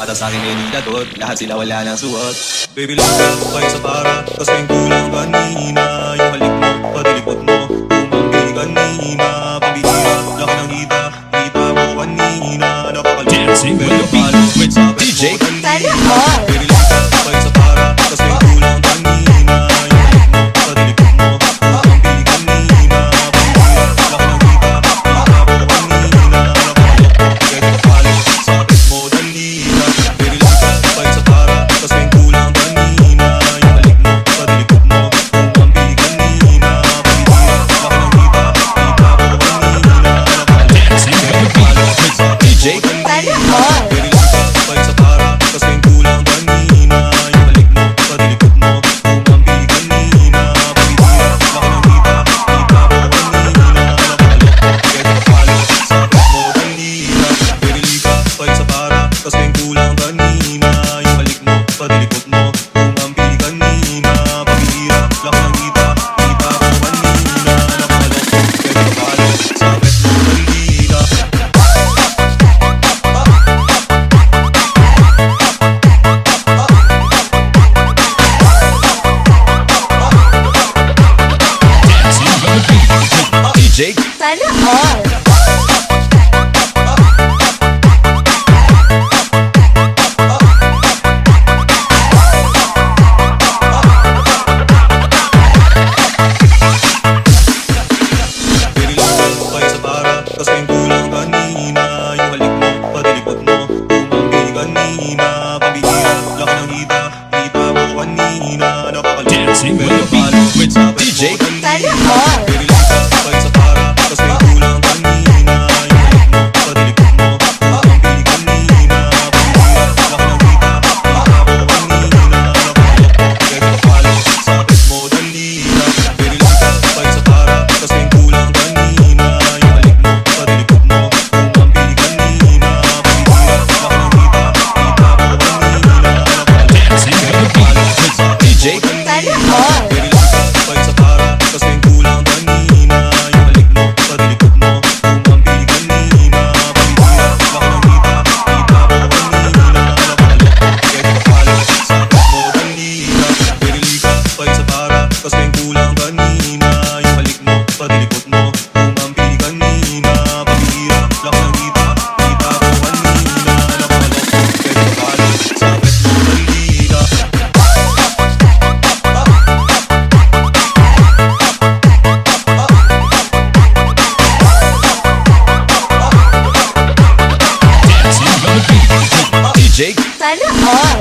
Bata sa akin ay hindi lagot, lahat sila wala nang suot. Baby love ka, kayo sa para, kasi yung kulang kanina. Yung halik mo, pati likod mo, umambi kanina. Pabihira, laki ng hita, hita mo kanina. Dancing with the beat with DJ Sana all. Baby love ka, kayo sa para, kasi yung kulang kanina. Yung halik mo, pati likod mo, umambi kanina. Pabihira, laki ng hita, hita mo kanina. Kahit kapalo, sabit mo dalira. Baby love ka, kayo sa para, kasi yung kulang kanina. Yung halik mo, pati likod mo, umambi kanina. Pabihira, laki ng hita, hita mo kanina. Dancing with the beat with DJ Sana all. Baby love ka, kayo sa para, kasi yung kulang kanina. Yung halik mo, pati likod mo, umambi kanina. Pabihira, laki ng hita, hita mo kanina. Kahit kapalo, sabit mo dalira. Baby love ka, kayo sa para, kasi yung kulang kanina. Yung halik mo, pati likod mo, umambi kanina. Pabihira, laki ng hita, hita mo kanina. Kahit kapalo, sabit mo dalira. Dancing with the beat with DJ Sana all. Baby love ka, kayo sa para, kasi yung kulang kanina. Yung halik mo, pati likod mo, umambi kanina. Pabihira, laki ng hita, hita mo kanina. Dancing with the beat with DJ Sana all. Baby love ka, kayo sa para, kasi yung kulang kanina. Yung halik mo, pati likod mo, umambi kanina. Pabihira, laki ng hita, hita mo kanina. Kahit kapalo, sabit mo dalira. Baby love ka, kayo sa para, kasi yung kulang kanina. Yung halik mo, pati likod mo, umambi kanina. Pabihira, laki ng hita, hita mo kanina. Dancing with the beat with DJ Sana all. Baby love ka, kayo sa para, kasi yung kulang kanina. Yung halik mo, pati likod mo, umambi kanina. Pabihira, laki ng hita, hita mo kanina. Kahit kapalo, sabit mo dalira. Baby love ka, kayo sa para, kasi yung kulang kanina. Yung halik mo, pati likod mo, umambi kanina. Pabihira, laki ng hita, hita mo kanina. Kahit kapalo, sabit mo dalira. Dancing with the beat with DJ Sana all.